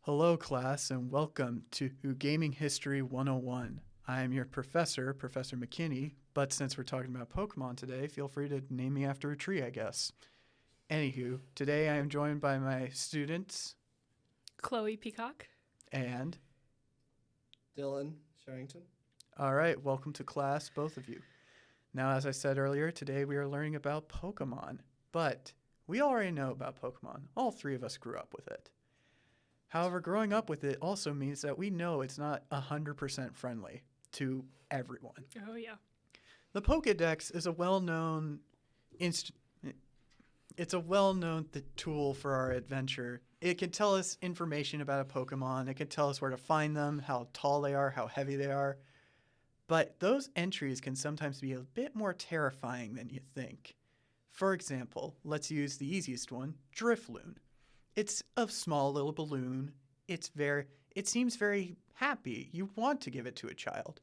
Hello, class, and welcome to Gaming History 101. I am your professor, Professor McKinney, but since we're talking about Pokemon today, feel free to name me after a tree, I guess. Anywho, today I am joined by my students Chloe Peacock. and... Dylan Sherrington. All right, welcome to class, both of you. Now, as I said earlier, today we are learning about Pokemon, but we already know about Pokemon. All three of us grew up with it. However, growing up with it also means that we know it's not 100% friendly to everyone. Oh, yeah. The Pokedex is a well-known tool for our adventure. It can tell us information about a Pokemon. It can tell us where to find them, how tall they are, how heavy they are. But those entries can sometimes be a bit more terrifying than you think. For example, let's use the easiest one, Drifloon. It's a small little balloon. It seems very happy. You want to give it to a child.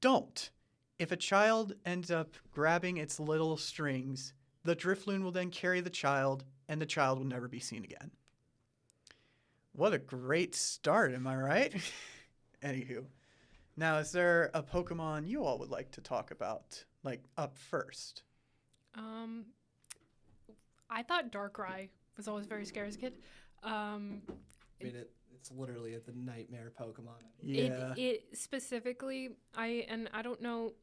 Don't. If a child ends up grabbing its little strings, the Drifloon will then carry the child, and the child will never be seen again. What a great start, am I right? Anywho. Now, is there a Pokemon you all would like to talk about, up first? I thought Darkrai was always very scary as a kid. It's literally the nightmare Pokemon. Yeah. It specifically, I don't know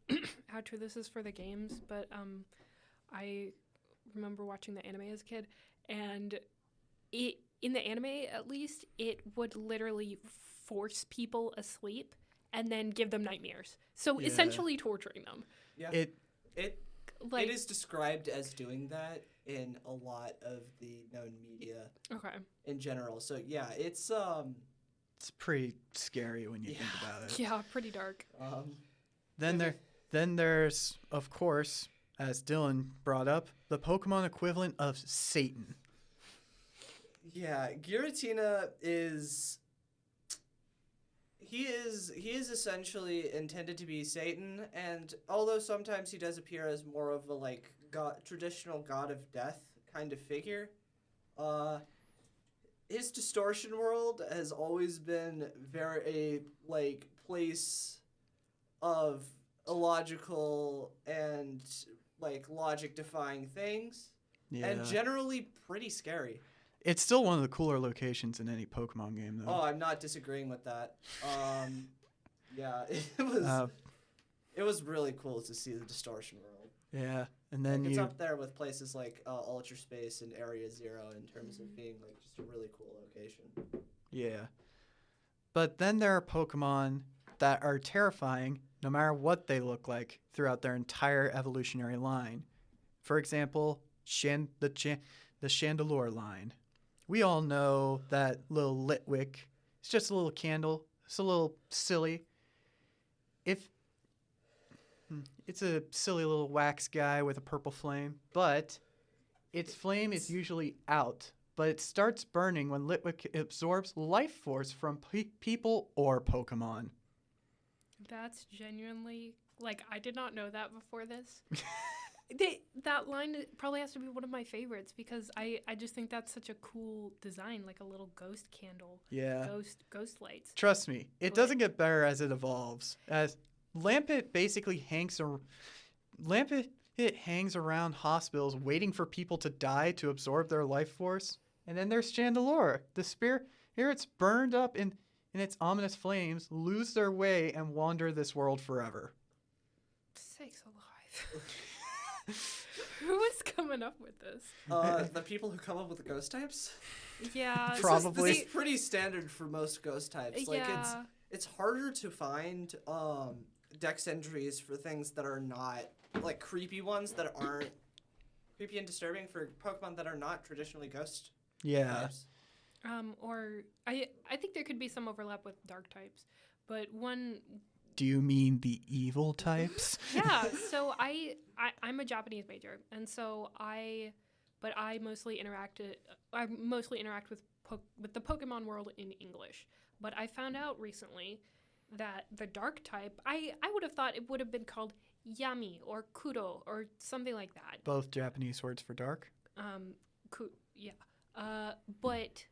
how true this is for the games, but I remember watching the anime as a kid, and in the anime at least, it would literally force people asleep and then give them nightmares. So essentially torturing them. Yeah. Like, it is described as doing that in a lot of the known media. Okay. In general. So yeah, it's pretty scary when you think about it. Yeah, pretty dark. Then there's, of course, as Dylan brought up, the Pokemon equivalent of Satan. Yeah, Giratina is... He is essentially intended to be Satan, and although sometimes he does appear as more of a traditional god of death kind of figure, his distortion world has always been very place of illogical and logic defying things, and generally pretty scary. It's still one of the cooler locations in any Pokemon game, though. Oh, I'm not disagreeing with that. Yeah, it was really cool to see the distortion world. Yeah, and then it's up there with places like Ultra Space and Area Zero in terms of being just a really cool location. Yeah, but then there are Pokemon that are terrifying no matter what they look like throughout their entire evolutionary line. For example, the Chandelure line. We all know that little Litwick. It's just a little candle. It's a little silly. It's a silly little wax guy with a purple flame, but its flame is usually out. But it starts burning when Litwick absorbs life force from people or Pokemon. That's genuinely, I did not know that before this. That line probably has to be one of my favorites because I just think that's such a cool design, like a little ghost candle. Yeah. Ghost lights. Trust me, it doesn't get better as it evolves. As Lampet basically hangs around hospitals waiting for people to die to absorb their life force. And then there's Chandelure. The spirits burned up in its ominous flames, lose their way, and wander this world forever. Sakes alive. Who is coming up with this? The people who come up with the ghost types? Yeah. Probably. This is pretty standard for most ghost types. It's harder to find dex entries for things that are not, creepy ones that aren't creepy and disturbing for Pokemon that are not traditionally ghost types. Or I think there could be some overlap with dark types, but one... Do you mean the evil types? Yeah, so I'm a Japanese major, and so I mostly interact with the Pokemon world in English. But I found out recently that the dark type, I would have thought it would have been called Yami or Kuro or something like that. Both Japanese words for dark? Yeah. But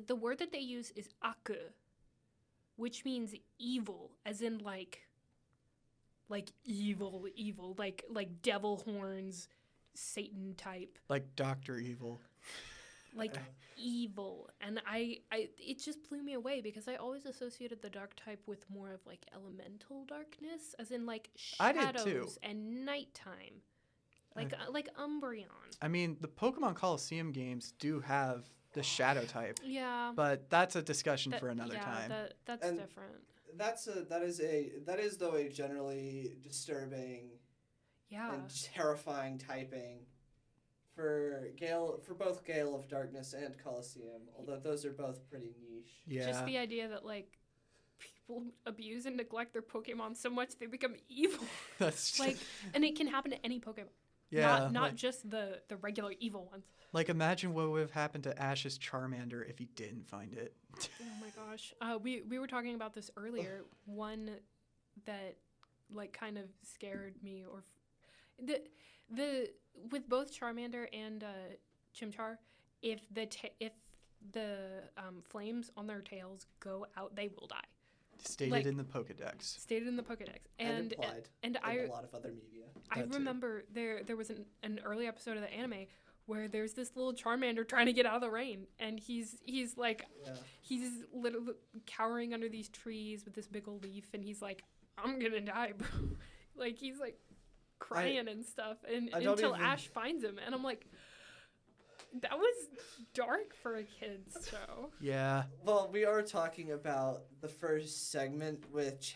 the word that they use is aku, which means evil, as in like evil, like devil horns, Satan type, Like Dr. Evil. like evil. And I it just blew me away because I always associated the dark type with more of like elemental darkness, as in like I did too. shadows and nighttime, like Umbreon. I mean, the Pokemon Coliseum games do have the shadow type, Yeah, but that's a discussion for another time. That's And different. That is though a generally disturbing Yeah. and terrifying typing for both Gale of Darkness and Coliseum, although those are both pretty niche. Yeah. Just the idea that like people abuse and neglect their Pokemon so much they become evil. That's Like, and it can happen to any Pokemon. yeah. Not like, just the regular evil ones. like imagine what would have happened to Ash's Charmander if he didn't find it. Oh my gosh. We were talking about this earlier. One that like kind of scared me, or the with both Charmander and Chimchar, if the flames on their tails go out, they will die. Stated Like- in the Pokedex. Stated in the Pokedex. And implied and in I a lot of other media. I That too. remember there was an early episode of the anime where there's this little Charmander trying to get out of the rain, and he's like Yeah. he's literally cowering under these trees with this big old leaf, and he's like, I'm gonna die, bro. Like he's like crying and stuff, and I don't until even- Ash finds him, and I'm like, that was dark for a kid's show. Yeah. Well, we are talking about the first segment, which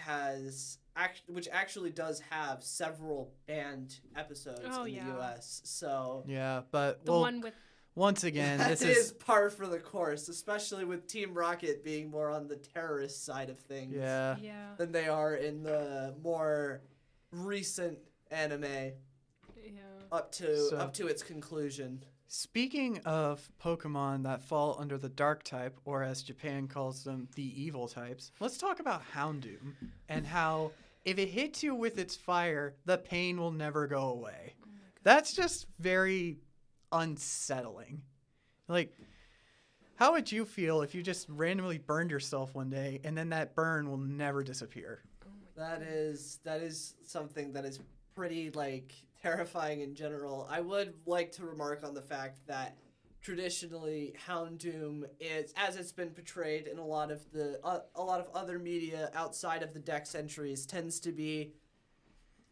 actually does have several banned episodes Oh, in yeah. the U.S. So Yeah, but The well, one with once again, that this is is par for the course, especially with Team Rocket being more on the terrorist side of things yeah. than they are in the more recent anime yeah. up to its conclusion. Speaking of Pokemon that fall under the dark type, or as Japan calls them, the evil types, let's talk about Houndoom and how if it hits you with its fire, the pain will never go away. Oh my God. That's just very unsettling. Like, how would you feel if you just randomly burned yourself one day and then that burn will never disappear? Oh my That is something that is pretty like terrifying in general. I would like to remark on the fact that traditionally Houndoom is, as it's been portrayed in a lot of other media outside of the Dex entries, tends to be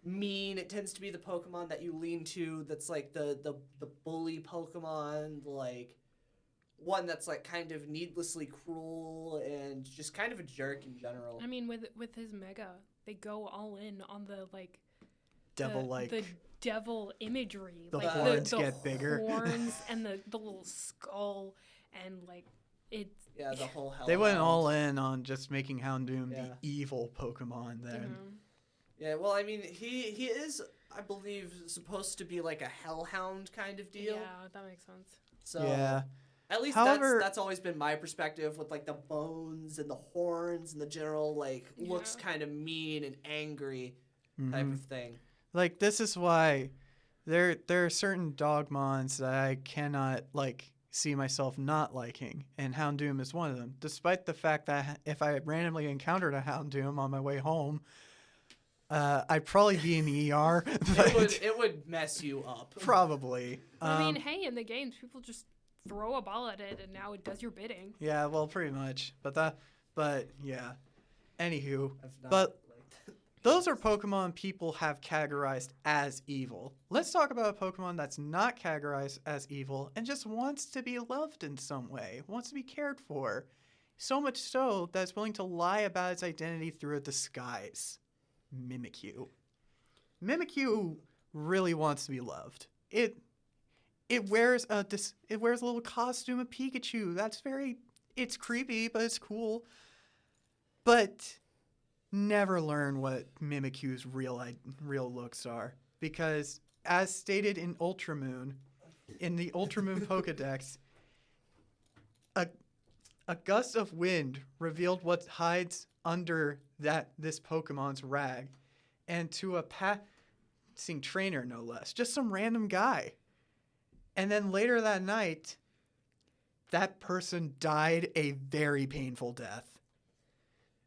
mean. It tends to be the Pokemon that you lean to that's like the bully Pokemon, like one that's like kind of needlessly cruel and just kind of a jerk in general. I mean, with his Mega, they go all in on the like Devil-like. the devil imagery. The like horns the get bigger. horns and the little skull, and like it's Yeah, the whole hell. They went all in on just making Houndoom Yeah. the evil Pokemon then. Yeah, well, I mean, he is, I believe, supposed to be like a hellhound kind of deal. Yeah, that makes sense. So Yeah. at least However- that's always been my perspective with like the bones and the horns and the general like looks Yeah. kind of mean and angry type Mhm. of thing. Like, this is why there are certain Dogmons that I cannot, like, see myself not liking, and Houndoom is one of them. Despite the fact that if I randomly encountered a Houndoom on my way home, I'd probably be in the ER. But It would mess you up. probably. I mean, hey, in the games, people just throw a ball at it, and now it does your bidding. Yeah, well, pretty much. But yeah. Anywho, I've not but liked it. those are Pokemon people have categorized as evil. Let's talk about a Pokemon that's not categorized as evil and just wants to be loved in some way, wants to be cared for. So much so that it's willing to lie about its identity through a disguise. Mimikyu. Mimikyu really wants to be loved. It wears a little costume of Pikachu. It's creepy, but it's cool. But never learn what Mimikyu's real looks are, because as stated in Ultramoon, in the Ultramoon Pokedex, a gust of wind revealed what hides under this Pokemon's rag, and to a passing trainer, no less, just some random guy. And then later that night, that person died a very painful death.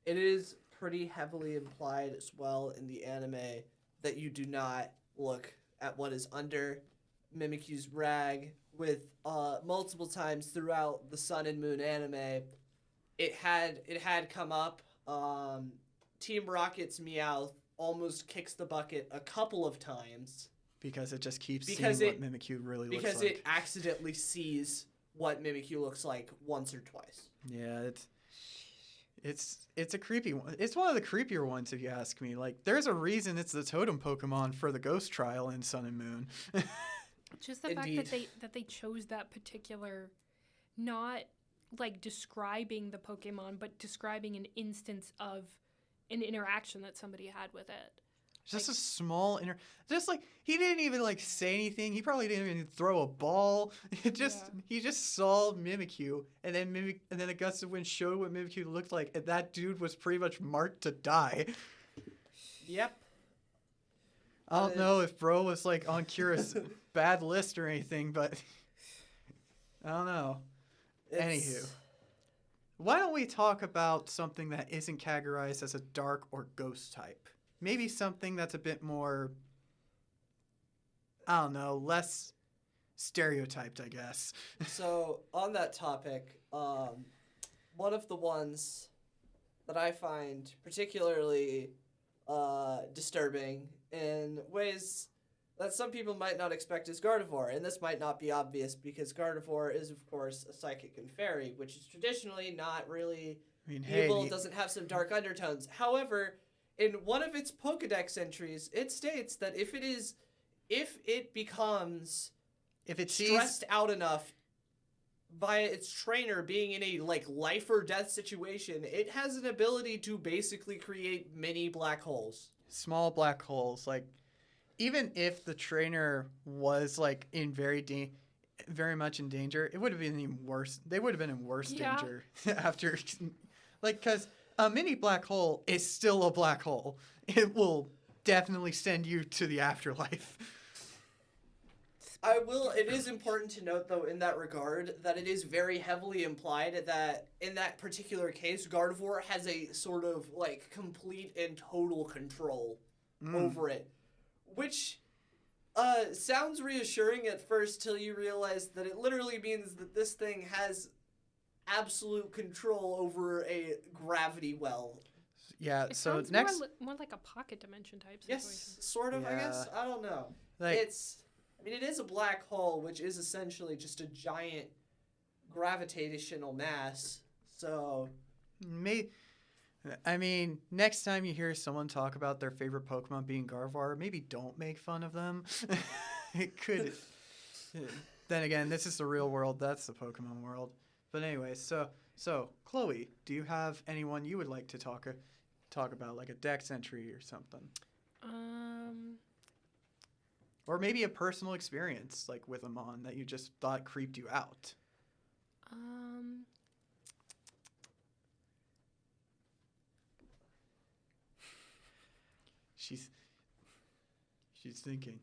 It is pretty heavily implied as well in the anime that you do not look at what is under Mimikyu's rag. With multiple times throughout the Sun and Moon anime, it had come up. Team Rocket's Meowth almost kicks the bucket a couple of times because it just keeps seeing what Mimikyu really looks like. Because it accidentally sees what Mimikyu looks like once or twice. Yeah, it's a creepy one. It's one of the creepier ones, if you ask me. Like, there's a reason it's the totem Pokemon for the Ghost Trial in Sun and Moon. Just the fact that they chose that particular, not like describing the Pokemon, but describing an instance of an interaction that somebody had with it. Just a small just like he didn't even like say anything. He probably didn't even throw a ball. He just saw Mimikyu, and then Augusta Wind showed what Mimikyu looked like, and that dude was pretty much marked to die. Yep. I don't know if bro was like on Kira's bad list or anything, but I don't know. Anywho, why don't we talk about something that isn't categorized as a dark or ghost type? Maybe something that's a bit more, I don't know, less stereotyped, I guess. So, on that topic, one of the ones that I find particularly disturbing in ways that some people might not expect is Gardevoir. And this might not be obvious because Gardevoir is, of course, a psychic and fairy, which is traditionally not really evil, doesn't have some dark undertones. However, in one of its Pokedex entries, it states that if it becomes stressed out enough by its trainer being in a like life or death situation, it has an ability to basically create mini black holes. Small black holes. Like, even if the trainer was like in very much in danger, it would have been even worse. They would have been in worse danger after, like, because a mini black hole is still a black hole. It will definitely send you to the afterlife. It is important to note, though, in that regard, that it is very heavily implied that, in that particular case, Gardevoir has a sort of, like, complete and total control over it. Which sounds reassuring at first till you realize that it literally means that this thing has absolute control over a gravity well. Yeah, it so sounds next... more like a pocket dimension type situation. Yes, sort of, I guess. I don't know. Like, it is a black hole, which is essentially just a giant gravitational mass. So, next time you hear someone talk about their favorite Pokemon being Gardevoir, maybe don't make fun of them. It could. Then again, this is the real world. That's the Pokemon world. But anyway, so Chloe, do you have anyone you would like to talk about, like a Dex entry or something? Or maybe a personal experience, like with a Mon that you just thought creeped you out. She's thinking.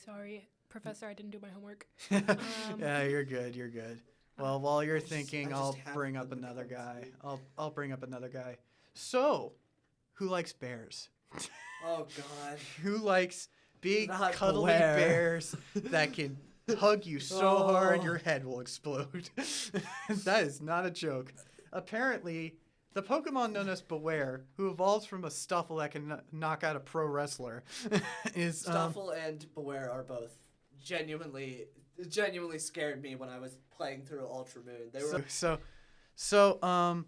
Sorry, Professor, I didn't do my homework. Yeah, you're good. Well, while you're thinking, I'll bring up another guy. I'll bring up another guy. So, who likes bears? Oh God. Who likes big, Not cuddly Blair. bears that can hug you so hard your head will explode? That is not a joke. Apparently, the Pokemon known as Beware, who evolves from a Stuffle that can knock out a pro wrestler, is... Stuffle and Beware are both genuinely scared me when I was playing through Ultra Moon. They were So,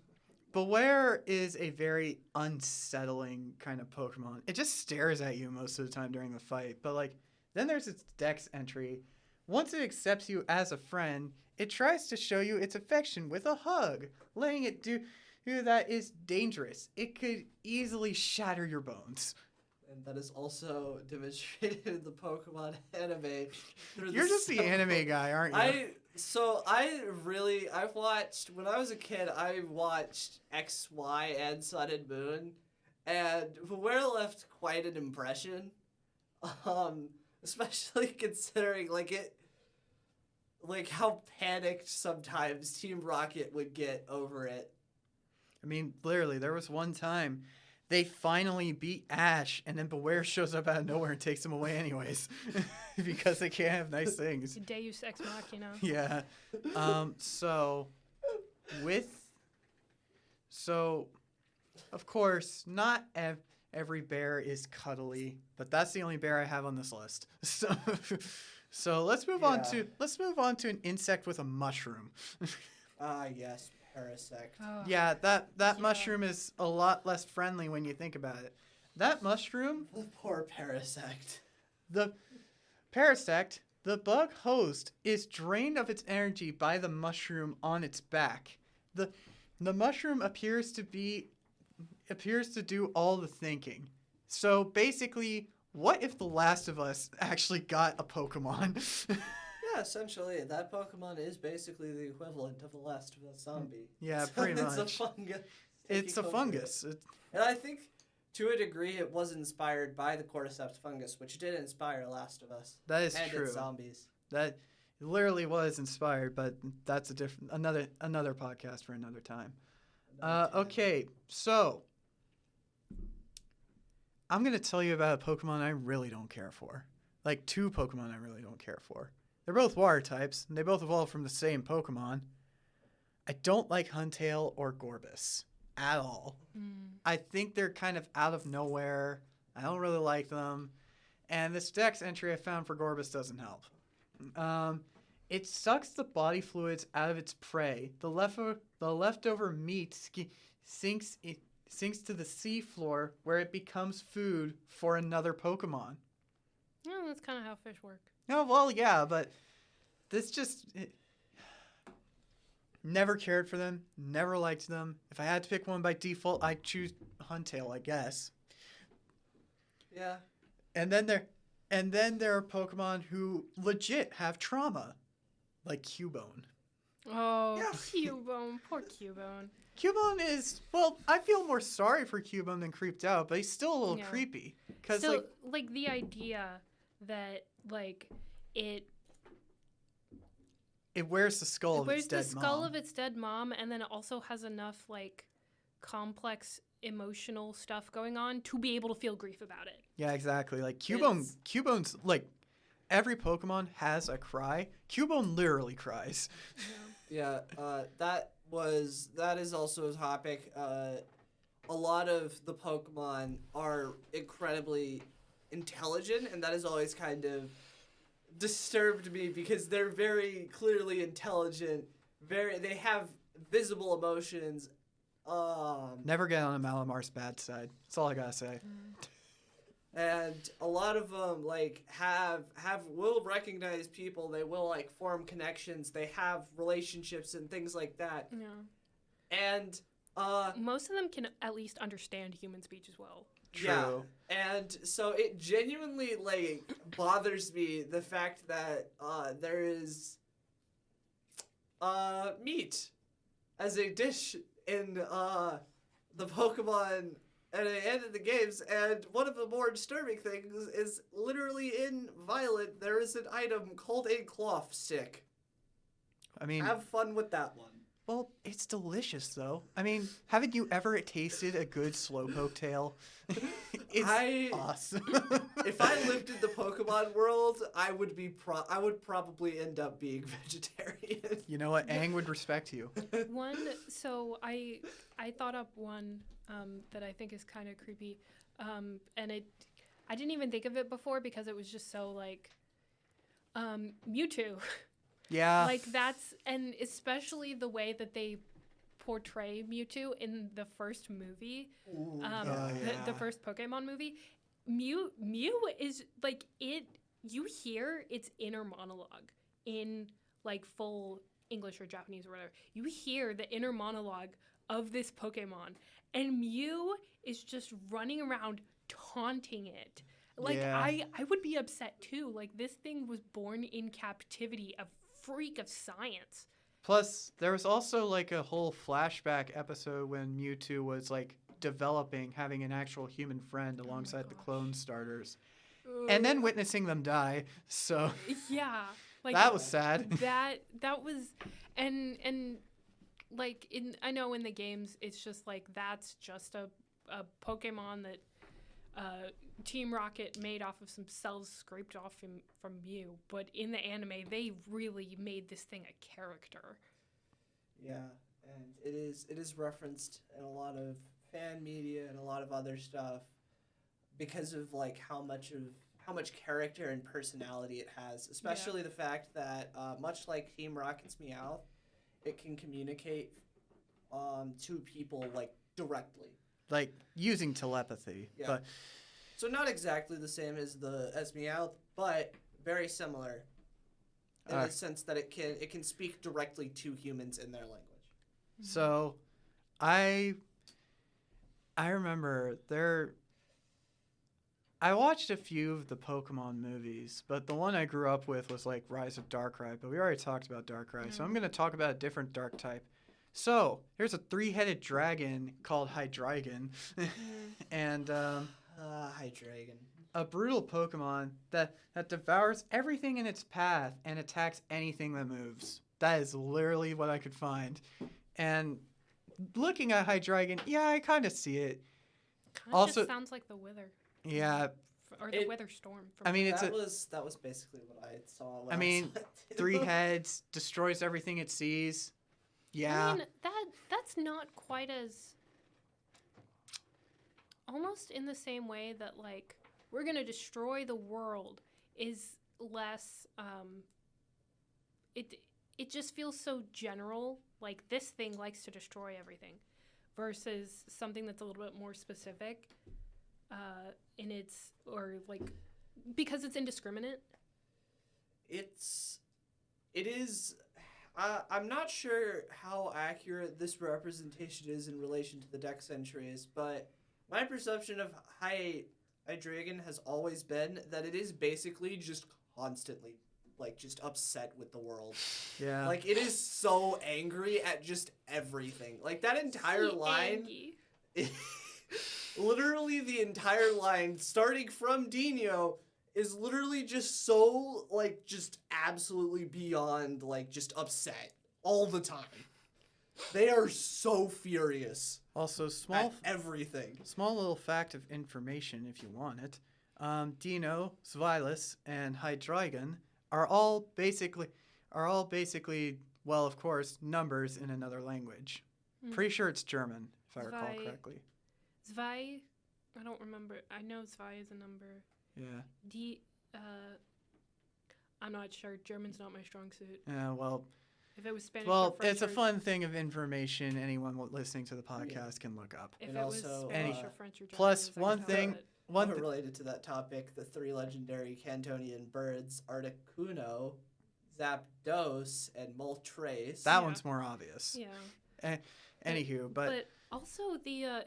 Beware is a very unsettling kind of Pokemon. It just stares at you most of the time during the fight. But, like, then there's its Dex entry. Once it accepts you as a friend, it tries to show you its affection with a hug, letting it do that is dangerous. It could easily shatter your bones. And that is also demonstrated in the Pokemon anime. You're just the anime guy, aren't you? I've watched, when I was a kid, I watched X, Y, and Sun and Moon, and Beware left quite an impression. Especially considering like how panicked sometimes Team Rocket would get over it. I mean, literally, there was one time they finally beat Ash, and then Beware shows up out of nowhere and takes him away anyways, because they can't have nice things. Deus Ex Machina. Yeah. So, of course, not every bear is cuddly, but that's the only bear I have on this list. So let's move on to an insect with a mushroom. Yes, Parasect. Oh. Yeah, that mushroom is a lot less friendly when you think about it. That mushroom, The poor Parasect. the parasect, the bug host, is drained of its energy by the mushroom on its back. The mushroom appears to do all the thinking. So basically, what if The Last of Us actually got a Pokemon? Yeah, essentially, that Pokemon is basically the equivalent of the Last of Us zombie. Yeah, pretty It's much. a fungus. It's a taking over fungus. it. And I think, to a degree, it was inspired by the Cordyceps fungus, which did inspire Last of Us. That is and true. its zombies. That literally was inspired, but that's another podcast for another time. Okay, so I'm gonna tell you about a Pokemon I really don't care for. Like two Pokemon I really don't care for. They're both water types, and they both evolved from the same Pokemon. I don't like Huntail or Gorbis at all. I think they're kind of out of nowhere. I don't really like them. And this Dex entry I found for Gorbis doesn't help. It sucks the body fluids out of its prey. The leftover meat sinks to the seafloor where it becomes food for another Pokemon. Oh, that's kind of how fish work. Oh, well, yeah, but this never cared for them, never liked them. If I had to pick one by default, I'd choose Huntail, I guess. Yeah. And then there are Pokemon who legit have trauma, like Cubone. Oh, Yeah. Cubone. Poor Cubone. Cubone is, well, I feel more sorry for Cubone than creeped out, but he's still a little Yeah. creepy. Because, So, like, the idea that, like, it wears the skull of wears its dead the skull mom. of its dead mom, and then it also has enough, like, complex emotional stuff going on to be able to feel grief about it. Yeah, exactly. Like, It's- Cubone's, like, every Pokemon has a cry. Cubone literally cries. Yeah, that is also a topic. A lot of the Pokemon are incredibly intelligent, and that has always kind of disturbed me because they're very clearly intelligent. They have visible emotions. Never get on a Malamar's bad side. That's all I gotta say. And a lot of them like will recognize people. They will like form connections. They have relationships and things like that. Yeah. And Most of them can at least understand human speech as well. True. yeah, and so it genuinely like bothers me the fact that there is meat as a dish in the Pokemon at the end of the games, and one of the more disturbing things is literally in Violet there is an item called a cloth stick. I mean, Have fun with that one. well, it's delicious, though. I mean, haven't you ever tasted a good Slowpoke tail? It's awesome. If I lived in the Pokemon world, I would probably end up being vegetarian. You know what? Aang would respect you. So I thought up one that I think is kind of creepy, and I didn't even think of it before because it was just so like Mewtwo. Yeah. Like that's, and especially the way that they portray Mewtwo in the first movie, the first Pokemon movie. Mew is like it. You hear its inner monologue in like full English or Japanese or whatever. You hear the inner monologue of this Pokemon, and Mew is just running around taunting it. Like Yeah. I would be upset too. Like this thing was born in captivity, a freak of science. Plus, there was also like a whole flashback episode when Mewtwo was like developing, having an actual human friend alongside the gosh. clone starters. and then witnessing them die. So Yeah, like that was sad. that was, and like I know in the games it's just like that's just a Pokemon that Team Rocket made off of some cells scraped off from Mew, but in the anime they really made this thing a character. Yeah, and it is referenced in a lot of fan media and a lot of other stuff because of like how much character and personality it has, especially the fact that much like Team Rocket's Meowth, it can communicate to people like directly, like using telepathy. Yeah. But so not exactly the same as Meowth, but very similar in the sense that it can speak directly to humans in their language. So I remember I watched a few of the Pokemon movies, but the one I grew up with was like Rise of Darkrai, but we already talked about Darkrai, so I'm going to talk about a different dark type. So, here's a 3-headed dragon called Hydreigon, and Hydreigon. a brutal Pokemon that devours everything in its path and attacks anything that moves. That is literally what I could find. And looking at Hydreigon, yeah, I kind of see it. Also, just sounds like the Wither. Yeah. Or the Wither Storm. I mean, that was basically what I saw. I mean, 3 heads, destroys everything it sees. Yeah. I mean, that's not quite as... Almost in the same way that, like, we're going to destroy the world is less... It just feels so general. Like, this thing likes to destroy everything. Versus something that's a little bit more specific in its... Or, like... Because it's indiscriminate. It is... I'm not sure how accurate this representation is in relation to the Dex entries, but my perception of Hydreigon has always been that it is basically just constantly, like, just upset with the world. Yeah. Like, it is so angry at just everything. Like, that entire line... Literally the entire line, starting from Dino... is literally just so, like, just absolutely beyond, like, just upset all the time. They are so furious. Also, at everything. Small little fact of information, if you want it. Dino, Zweilous, and Hydreigon are all basically, well, of course, numbers in another language. Pretty sure it's German, if I recall correctly. Zwei, I don't remember. I know Zwei is a number. Yeah. I'm not sure. German's not my strong suit. Yeah, well... If it was Spanish well, or French it's a fun thing of information anyone listening to the podcast can look up. If it was Spanish or French or Japanese, plus, one thing... related to that topic, the 3 legendary Cantonian birds, Articuno, Zapdos, and Moltres. That one's more obvious. Yeah. Anywho, but also the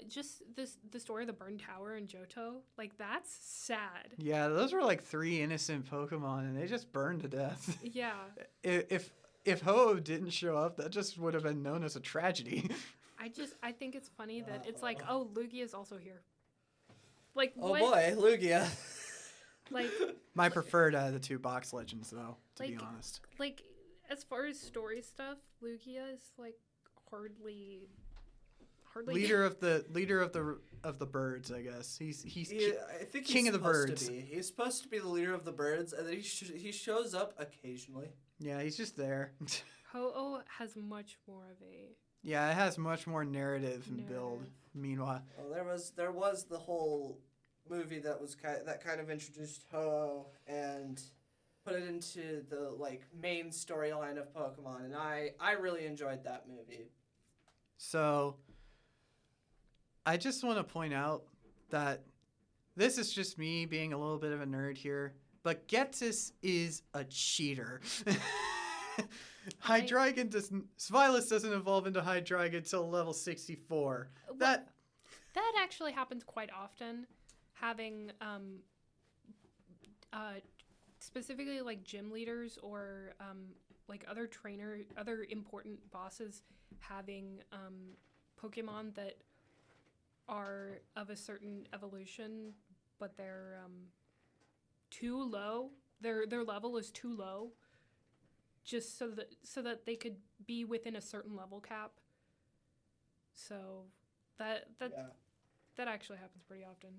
the story of the burned tower in Johto, like that's sad. Yeah, those were like 3 innocent Pokemon, and they just burned to death. Yeah. If Ho didn't show up, that just would have been known as a tragedy. I think it's funny that it's like, oh, Lugia's also here. Like, oh what? Boy, Lugia. Like, my preferred out of the 2 box legends, though, to be honest. Like, as far as story stuff, Lugia is like hardly leader of the birds, I guess. I think king of the birds. He's supposed to be the leader of the birds, and then he shows up occasionally. Yeah, he's just there. Ho-Oh has much more of a... Yeah, it has much more narrative and build. Meanwhile, well, there was the whole movie that kind of introduced Ho-Oh and put it into the like main storyline of Pokemon, and I really enjoyed that movie. So, I just want to point out that this is just me being a little bit of a nerd here, but Ghetsis is a cheater. Zweilous doesn't evolve into Hydreigon until level 64. Well, that actually happens quite often, having specifically like gym leaders or like other important bosses having Pokemon that are of a certain evolution, but they're too low. Their level is too low, just so that they could be within a certain level cap. So that actually happens pretty often.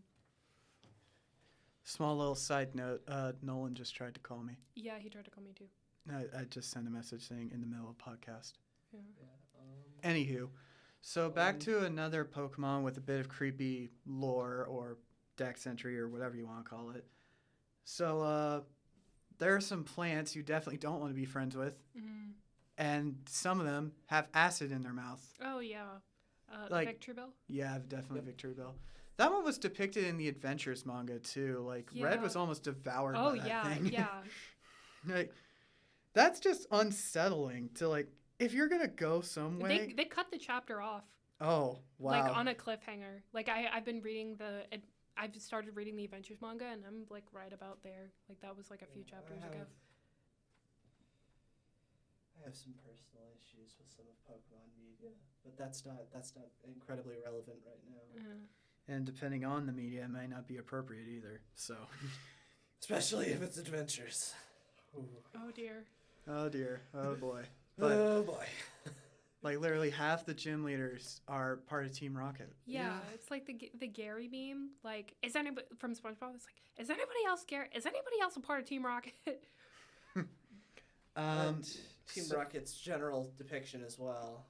Small little side note, Nolan just tried to call me. Yeah, he tried to call me too. I just sent a message saying in the middle of podcast. Yeah. Anywho, so back to another Pokemon with a bit of creepy lore or dex entry or whatever you want to call it. So there are some plants you definitely don't want to be friends with, and some of them have acid in their mouth. Oh yeah, like Victreebel? Yeah, definitely Victreebel. That one was depicted in the Adventures manga too. Like Red was almost devoured by that thing. Yeah. Like that's just unsettling to like if you're gonna go somewhere. They cut the chapter off. Oh wow! Like on a cliffhanger. Like I've been reading I've started reading the Adventures manga and I'm like right about there. Like that was like a few chapters ago. I have some personal issues with some of Pokemon media, but that's not incredibly relevant right now. And depending on the media, it might not be appropriate either. So, especially if it's Adventures. Ooh. Oh dear. Oh dear. Oh boy. But, oh boy. Like literally half the gym leaders are part of Team Rocket. Yeah, it's like the Gary meme. Like, is anybody from SpongeBob? It's like, is anybody else Gary? Is anybody else a part of Team Rocket? Team Rocket's general depiction as well.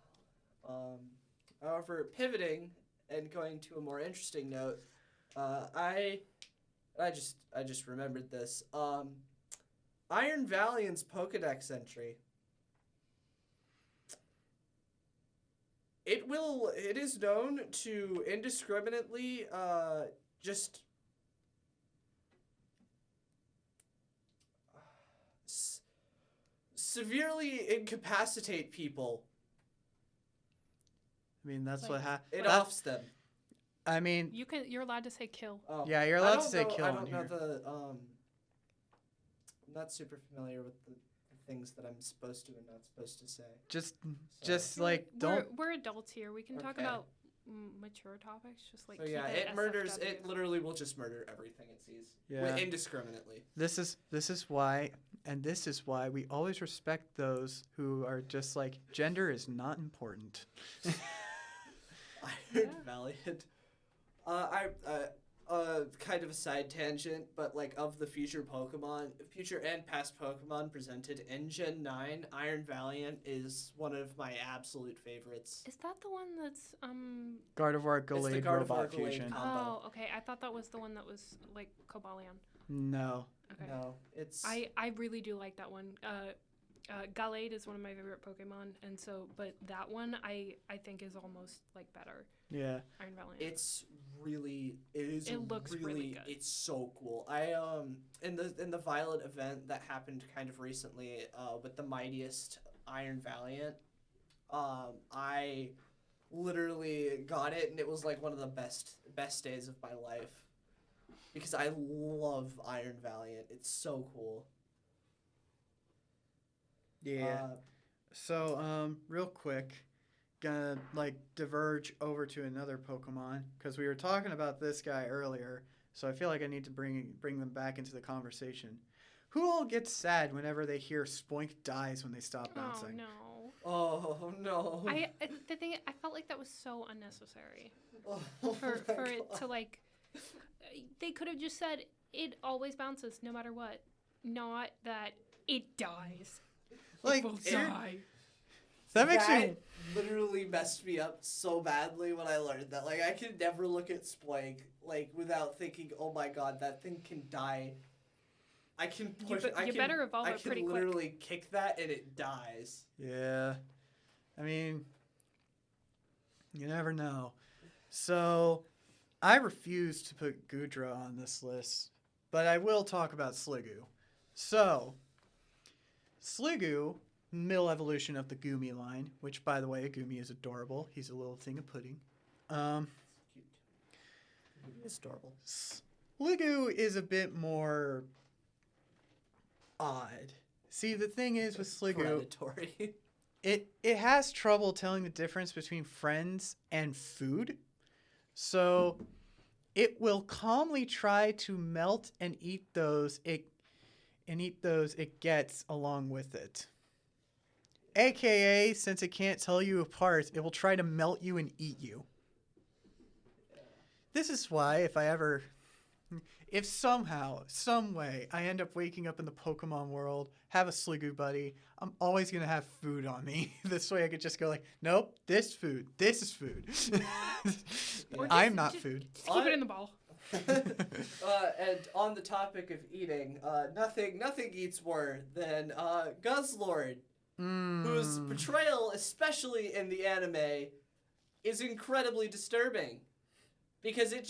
However, pivoting and going to a more interesting note, I just remembered this. Iron Valiant's Pokedex entry. It is known to indiscriminately just severely incapacitate people. I mean, that's like, what happened. It offs them. I mean, you're allowed to say kill. Oh. Yeah, you're allowed to say kill I on don't know here. I'm not super familiar with the things that I'm supposed to and not supposed to say. Just like don't. We're adults here. We can talk about mature topics. Just like so yeah, it murders. It literally will just murder everything it sees. Yeah. Indiscriminately. This is why we always respect those who are just like gender is not important. Iron Valiant. Kind of a side tangent, but like of the future and past Pokemon presented in Gen 9, Iron Valiant is one of my absolute favorites. Is that the one that's Gardevoir Gallade robot fusion? Oh, okay. I thought that was the one that was like Cobalion. No. Okay. No, it's. I really do like that one. Gallade is one of my favorite Pokemon, and so but that one I think is almost like better. Yeah. Iron Valiant. It looks really good. It's so cool. I in the Violet event that happened kind of recently with the mightiest Iron Valiant, I literally got it and it was like one of the best days of my life because I love Iron Valiant. It's so cool. Yeah. So real quick, gonna like diverge over to another Pokemon because we were talking about this guy earlier, so I feel like I need to bring them back into the conversation. Who all gets sad whenever they hear Spoink dies when they stop bouncing? Oh no! I felt like that was so unnecessary. For it to like, they could have just said it always bounces no matter what, not that it dies. Like it will die. That makes me literally messed me up so badly when I learned that. Like I could never look at Splank like without thinking, "Oh my god, that thing can die." I can push. You better evolve it pretty quick. I can literally kick that and it dies. Yeah, I mean, you never know. So, I refuse to put Goodra on this list, but I will talk about Sliggoo. So, Sliggoo. Middle evolution of the Goomy line, which, by the way, Goomy is adorable. He's a little thing of pudding. Cute. It's adorable. Sliggoo is a bit more odd. See, the thing is with Sliggoo, predatory. it has trouble telling the difference between friends and food. So, it will calmly try to melt and eat those it gets along with it. AKA, since it can't tell you apart, it will try to melt you and eat you. This is why if somehow, some way, I end up waking up in the Pokemon world, have a Sliggoo buddy, I'm always going to have food on me. This way I could just go like, nope, this is food. I'm not food. Just keep it in the ball. And on the topic of eating, nothing eats more than Guzzlord, whose portrayal, especially in the anime, is incredibly disturbing. Because it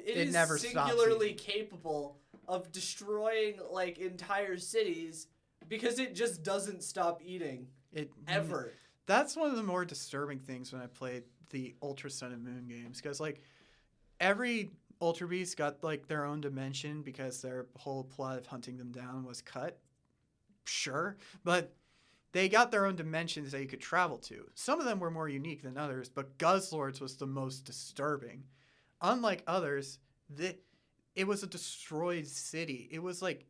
is never singularly capable of destroying like entire cities because it just doesn't stop eating ever. That's one of the more disturbing things when I played the Ultra Sun and Moon games, because like every Ultra Beast got like their own dimension because their whole plot of hunting them down was cut. Sure, but they got their own dimensions that you could travel to. Some of them were more unique than others, but Guzzlord's was the most disturbing. Unlike others, it was a destroyed city. It was like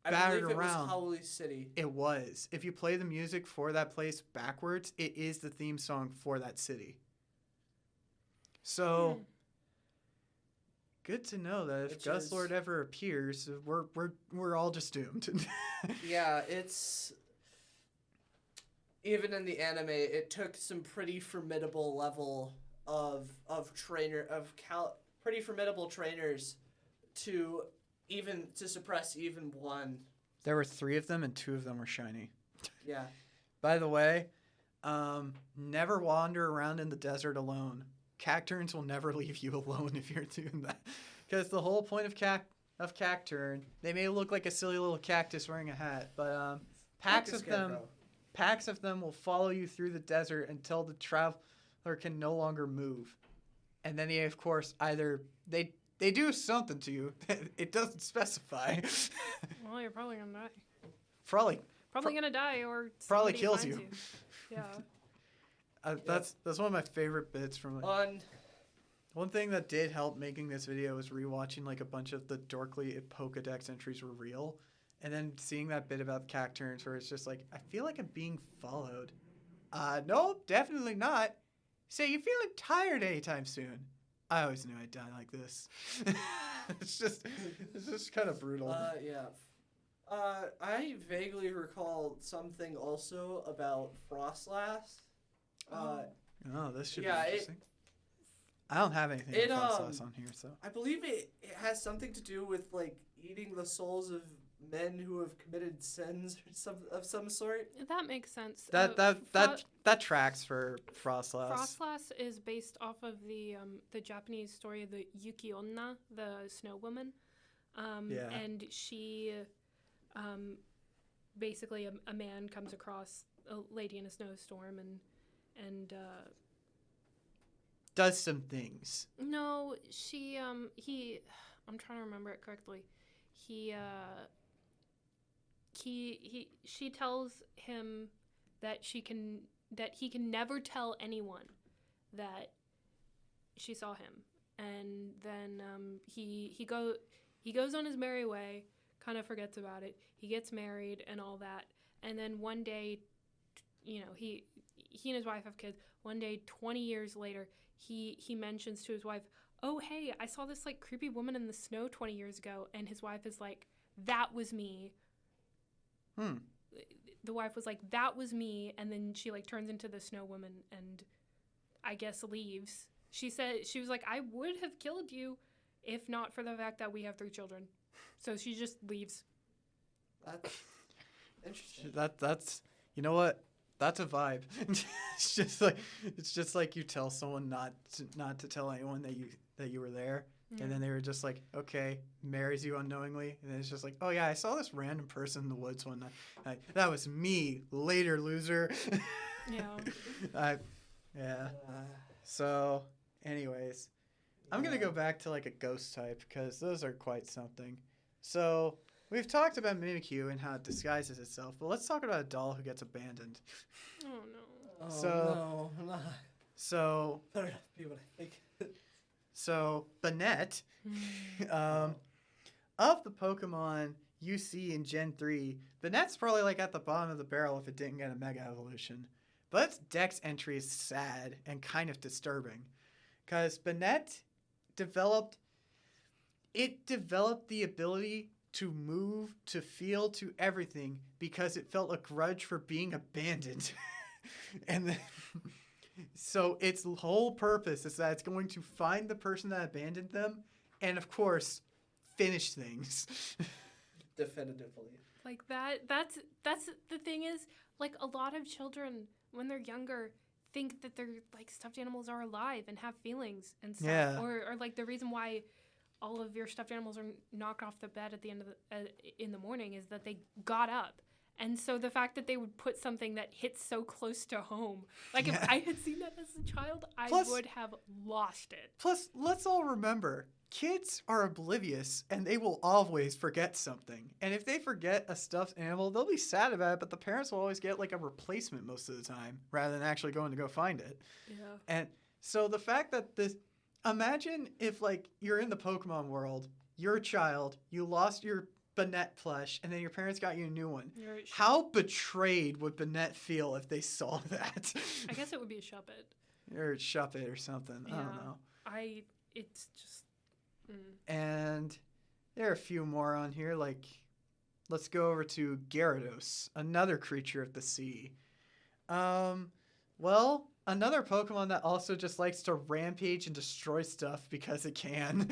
battered around. I believe it was Howley City. It was. If you play the music for that place backwards, it is the theme song for that city. So, good to know that if Guzzlord ever appears, we're all just doomed. Yeah, it's... Even in the anime, it took some pretty formidable level pretty formidable trainers to suppress even one. There were 3 of them, and 2 of them were shiny. Yeah. By the way, never wander around in the desert alone. Cacturns will never leave you alone if you're doing that. Because the whole point of Cacturn, they may look like a silly little cactus wearing a hat, but packs of them will follow you through the desert until the traveler can no longer move. And then they, of course, either they do something to you. It doesn't specify. Well, you're probably gonna die. Probably Gonna die, or probably kills you. Yeah. That's one of my favorite bits from it. One thing that did help making this video was rewatching like a bunch of the dorkly Pokedex entries were real. And then seeing that bit about Cacturns where it's just like, I feel like I'm being followed. No, definitely not. Say, you feeling tired anytime soon? I always knew I'd die like this. It's just kind of brutal. Yeah. I vaguely recall something also about Frostlass. This should be interesting. I don't have anything about Frostlass on here, so. I believe it has something to do with, like, eating the souls of men who have committed sins of some sort. That makes sense. That tracks for Frostlass. Frostlass is based off of the Japanese story of the Yuki Onna, the snow woman. And she, basically a man comes across a lady in a snowstorm and does some things. No, she, I'm trying to remember it correctly. She tells him that he can never tell anyone that she saw him, and then he goes on his merry way, kind of forgets about it. He gets married and all that, and then one day, he and his wife have kids. One day, 20 years later, he mentions to his wife, "Oh, hey, I saw this like creepy woman in the snow 20 years ago," and his wife is like, "That was me." The wife was like, "That was me," and then she like turns into the snow woman and I guess leaves. She was like, "I would have killed you if not for the fact that we have 3 children." So she just leaves. That's interesting. That's you know what? That's a vibe. It's just like you tell someone not to tell anyone that you were there. And then they were just like, okay, marries you unknowingly. And then it's just like, oh, yeah, I saw this random person in the woods one night. That was me. Later, loser. Yeah. Yeah. So, anyways, I'm going to go back to like a ghost type because those are quite something. So, we've talked about Mimikyu and how it disguises itself. But let's talk about a doll who gets abandoned. Oh, no. So, So, better not be what I think. So, Banette, of the Pokemon you see in Gen 3, Banette's probably like at the bottom of the barrel if it didn't get a Mega Evolution. But its Dex entry is sad and kind of disturbing. Because Banette developed the ability to move, to feel, to everything because it felt a grudge for being abandoned. And then, so its whole purpose is that it's going to find the person that abandoned them and, of course, finish things. Definitively. Like that's the thing is, like, a lot of children when they're younger think that they're like stuffed animals are alive and have feelings and stuff. Yeah. Or like the reason why all of your stuffed animals are knocked off the bed at the end of in the morning is that they got up. And so the fact that they would put something that hits so close to home, like if I had seen that as a child, I would have lost it. Plus, let's all remember, kids are oblivious and they will always forget something. And if they forget a stuffed animal, they'll be sad about it, but the parents will always get like a replacement most of the time rather than actually going to go find it. Yeah. And so the fact that imagine if like you're in the Pokemon world, you're a child, you lost your Banette plush, and then your parents got you a new one. How betrayed would Banette feel if they saw that? I guess it would be a Shuppet. Or Shuppet or something. Yeah. I don't know. It's just... And there are a few more on here, like, let's go over to Gyarados, another creature of the sea. Well, another Pokemon that also just likes to rampage and destroy stuff because it can.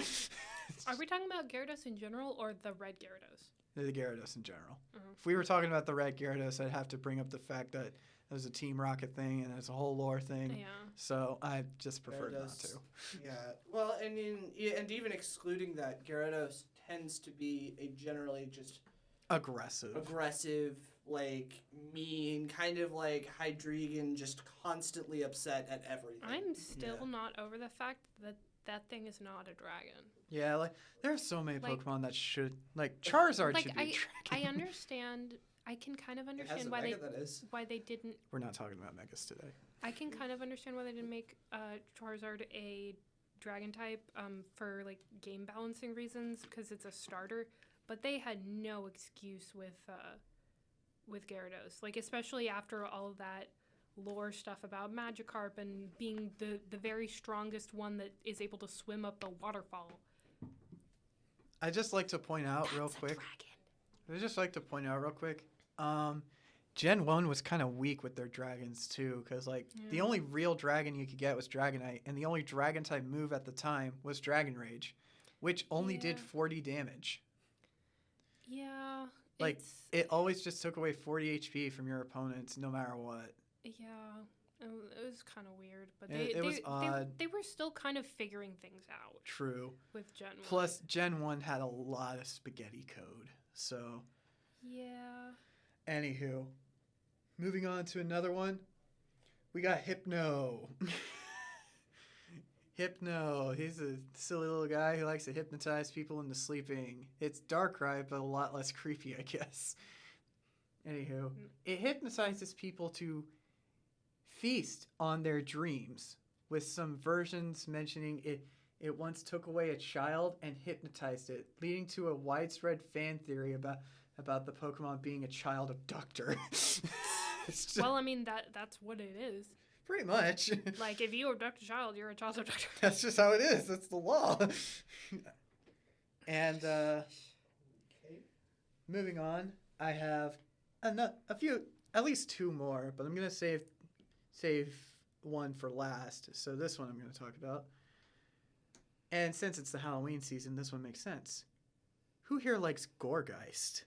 Are we talking about Gyarados in general or the red Gyarados? The Gyarados in general. Uh-huh. If we were talking about the red Gyarados, I'd have to bring up the fact that it was a Team Rocket thing and it's a whole lore thing. Yeah. So I just prefer not to. Yeah. Well, and even excluding that, Gyarados tends to be a generally just aggressive, like mean, kind of like Hydreigon, just constantly upset at everything. I'm still not over the fact that that thing is not a dragon. Yeah, like there are so many Pokemon that should, like Charizard should be a dragon. I understand. I can kind of understand why they didn't. We're not talking about Megas today. I can kind of understand why they didn't make Charizard a dragon type for like game balancing reasons because it's a starter. But they had no excuse with Gyarados, like especially after all of that lore stuff about Magikarp and being the very strongest one that is able to swim up the waterfall. I just like to point out real quick. Gen 1 was kind of weak with their dragons too, because the only real dragon you could get was Dragonite, and the only dragon type move at the time was Dragon Rage, which only did 40 damage. Yeah. Like it always just took away 40 HP from your opponents no matter what. Yeah. It was kind of weird, but it was odd. They were still kind of figuring things out. True. With Gen 1. Plus, Gen 1 had a lot of spaghetti code, so... Yeah. Anywho, moving on to another one, we got Hypno. Hypno, he's a silly little guy who likes to hypnotize people into sleeping. It's Darkrai, but a lot less creepy, I guess. Anywho, it hypnotizes people to feast on their dreams, with some versions mentioning it once took away a child and hypnotized it, leading to a widespread fan theory about the Pokemon being a child abductor. Well, I mean, that's what it is. Pretty much. Like, if you abduct a child, you're a child abductor. That's just how it is. That's the law. And moving on, I have a few, at least two more, but I'm going to save one for last. So this one I'm going to talk about. And since it's the Halloween season, this one makes sense. Who here likes Gourgeist?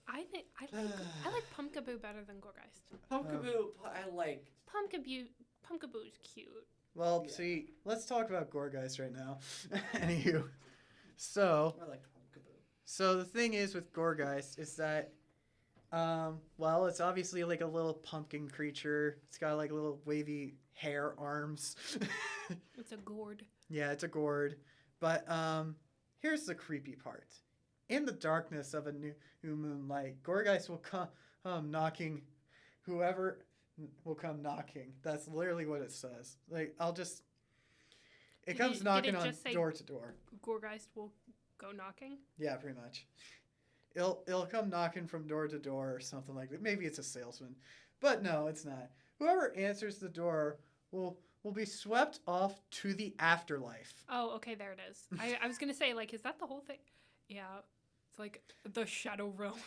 I like Pumpkaboo better than Gourgeist. Pumpkaboo, I like. Pumpkaboo's cute. Well, see, let's talk about Gourgeist right now. Anywho, so I like Pumpkaboo. So the thing is with Gourgeist is that, well, it's obviously like a little pumpkin creature. It's got like little wavy hair arms. It's a gourd. Yeah, it's a gourd. But here's the creepy part. In the darkness of a new moonlight, Gourgeist will come knocking. Whoever will come knocking. That's literally what it says. Like, It comes did knocking it on just say- door to door. Gorgeist will go knocking. Yeah, pretty much. It'll come knocking from door to door or something like that. Maybe it's a salesman, but no, it's not. Whoever answers the door will be swept off to the afterlife. Oh, okay, there it is. I was gonna say, like, is that the whole thing? Yeah, it's like the Shadow Realm.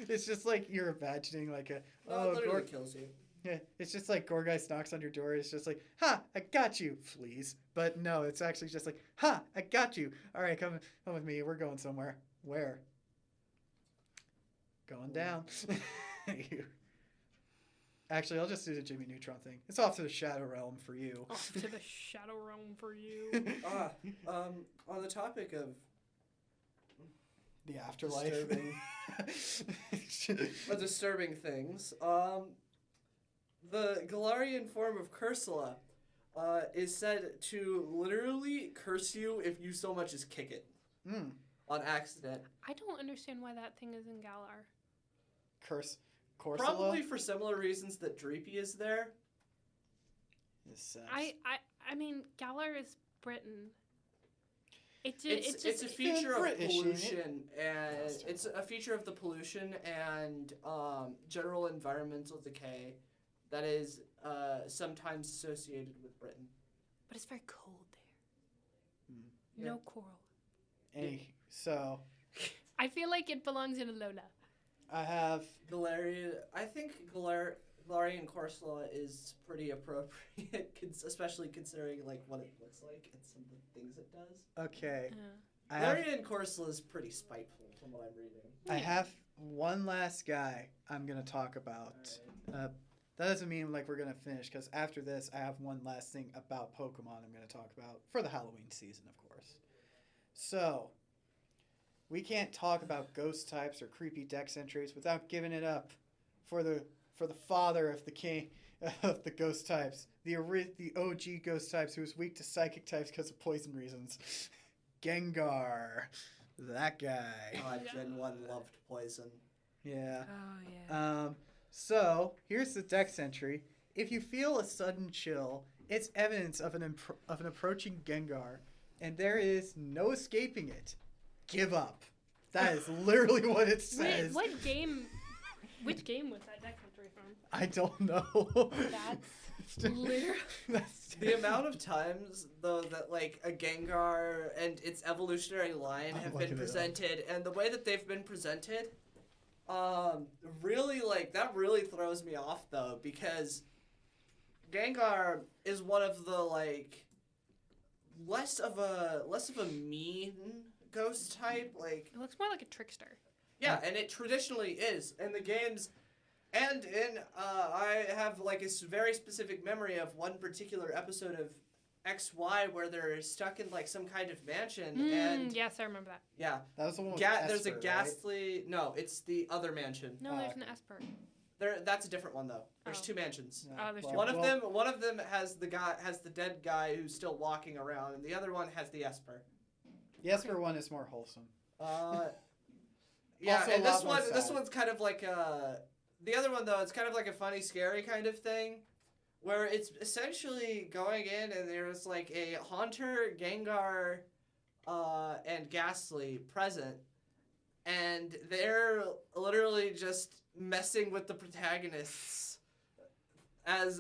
It's just like you're imagining like a It literally kills you. Yeah, it's just like Gorgeist knocks on your door. It's just like, ha, I got you, fleas. But no, it's actually just like, ha, I got you. All right, come with me. We're going somewhere. Where? Going down. Actually, I'll just do the Jimmy Neutron thing. It's off to the Shadow Realm for you. Off to the Shadow Realm for you. On the topic of The afterlife. disturbing things, the Galarian form of Cursula is said to literally curse you if you so much as kick it on accident. I don't understand why that thing is in Galar. Corsula? Probably for similar reasons that Dreepy is there. I mean, Galar is Britain. It's just a feature of British, pollution, and it's a feature of the pollution and general environmental decay that is sometimes associated with Britain. But it's very cold there. Yeah. No coral. So I feel like it belongs in Alola. I have Galarian. I think Galarian Corsola is pretty appropriate, especially considering like what it looks like and some of the things it does. okay. Galarian Corsola is pretty spiteful, from what I'm reading. I have one last guy I'm gonna talk about. Right. That doesn't mean like we're gonna finish, because after this I have one last thing about Pokemon I'm gonna talk about for the Halloween season, of course. So we can't talk about ghost types or creepy dex entries without giving it up for the father of the king of the ghost types, the OG ghost types, who was weak to psychic types because of poison reasons. Gengar, that guy. Gen 1 loved poison. Yeah. Oh yeah. So here's the dex entry. If you feel a sudden chill, it's evidence of an approaching Gengar, and there is no escaping it. Give up. That is literally what it says. Wait, which game was that deck entry from? I don't know. That's literally. The amount of times, though, that like a Gengar and its evolutionary line have been presented, and the way that they've been presented, really like that really throws me off though, because Gengar is one of the like less of a mean ghost type. Like It looks more like a trickster. yeah, and it traditionally is in the games. And I have like a very specific memory of one particular episode of XY where they're stuck in like some kind of mansion, and Yes, I remember that. yeah, That was the one with there's a Esper, ghastly. No, it's the other mansion. No, there's an Esper. That's a different one though. There's two mansions. Right? there's Well, One of them has the dead guy who's still walking around, and the other one has the Esper. The Esper one is more wholesome. Yeah, Also and a lot more this sad. one's kind of like the other one though. It's kind of like a funny, scary kind of thing, where it's essentially going in and there's like a Haunter, Gengar, and Ghastly present, and they're literally just messing with the protagonists. And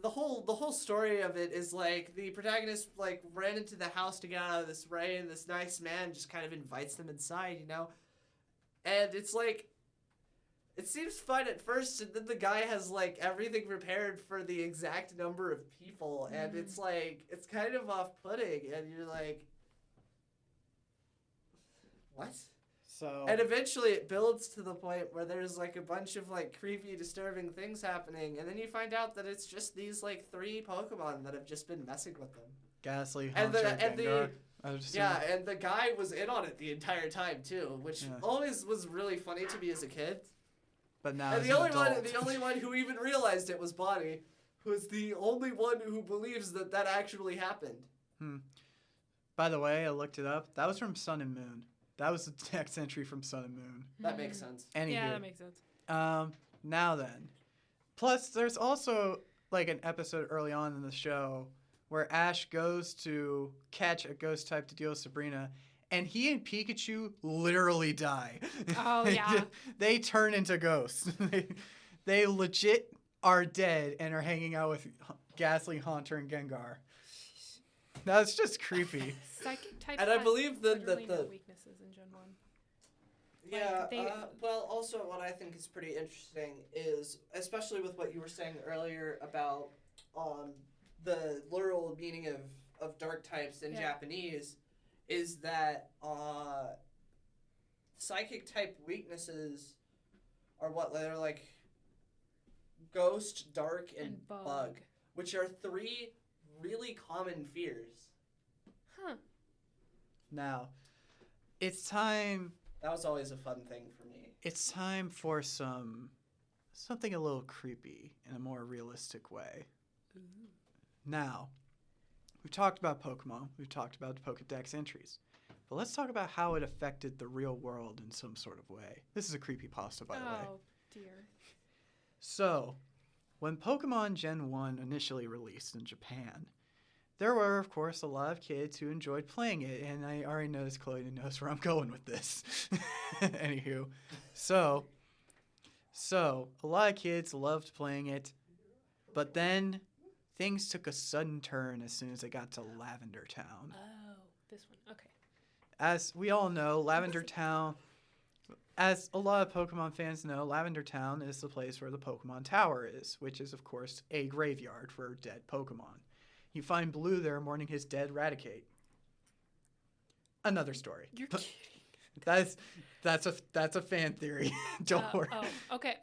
the whole story of it is like the protagonist like ran into the house to get out of this rain, and this nice man just kind of invites them inside, you know? And it's like, it seems fun at first, and then the guy has like everything prepared for the exact number of people, and it's like, it's kind of off-putting, and you're like, what? So And eventually it builds to the point where there's like a bunch of like creepy, disturbing things happening, and then you find out that it's just these like 3 Pokemon that have just been messing with them. Ghastly, And Haunter, Gengar. and the guy was in on it the entire time too, which always was really funny to me as a kid. But now And as the an adult. only one who even realized it was Bonnie, who's the only one who believes that actually happened. By the way, I looked it up. That was from Sun and Moon. That was the text entry from Sun and Moon. That makes sense. Anywho, Yeah, that makes sense. now then. Plus, there's also like an episode early on in the show where Ash goes to catch a ghost type to deal with Sabrina, and he and Pikachu literally die. Oh, yeah. They turn into ghosts. They legit are dead and are hanging out with Ghastly, Haunter, and Gengar. That's just creepy. Psychic types And I believe that literally the no weaknesses in Gen 1. Yeah, Like, well, also what I think is pretty interesting is, especially with what you were saying earlier about the literal meaning of dark types in Japanese, is that psychic type weaknesses are what they're like ghost, dark, and bug, which are 3 really common fears. Huh. Now, it's time. That was always a fun thing for me. It's time for something a little creepy in a more realistic way. Ooh. Now, we've talked about Pokemon. We've talked about the Pokedex entries. But let's talk about how it affected the real world in some sort of way. This is a creepypasta, by the way. Oh, dear. So, when Pokemon Gen 1 initially released in Japan, there were, of course, a lot of kids who enjoyed playing it, and I already noticed Chloe knows where I'm going with this. Anywho, so a lot of kids loved playing it, but then things took a sudden turn as soon as it got to Lavender Town. Oh, this one. Okay. As we all know, Lavender Town, as a lot of Pokemon fans know, Lavender Town is the place where the Pokemon Tower is, which is, of course, a graveyard for dead Pokemon. You find Blue there mourning his dead Raticate. Another story. You're kidding. That's a fan theory. Don't worry. Oh, okay.